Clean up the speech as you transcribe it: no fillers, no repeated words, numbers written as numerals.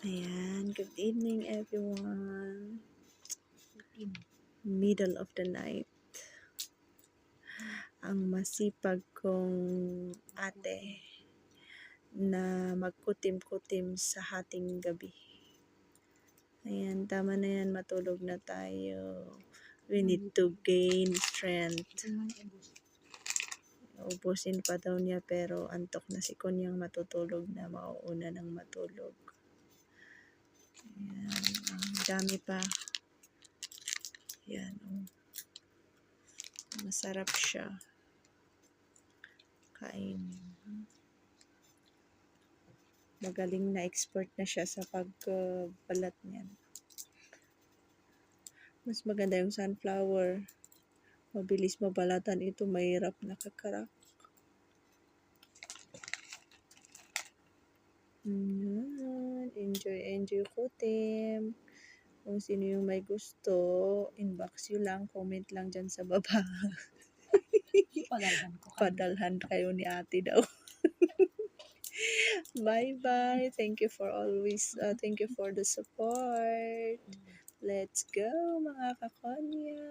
Ayan, good evening everyone. Middle of the night. Ang masipag kong ate na magkutim-kutim sa hating gabi. Ayan, tama na yan, matulog na tayo. We need to gain strength. Ubusin pa daw niya pero antok na si Kunyang matutulog na, mauuna ng matulog. Ayan, dami pa. Ayan, masarap siya. Kainin. Magaling na expert na siya sa pagbalat niyan. Mas maganda yung sunflower. Mabilis mabalatan ito, mahirap nakakarak. Enjoy kutim. Kung sino yung may gusto, inbox you lang, comment lang dyan sa baba. Padalhan kayo ni ate daw. Bye-bye. Thank you for the support. Let's go mga kakonya.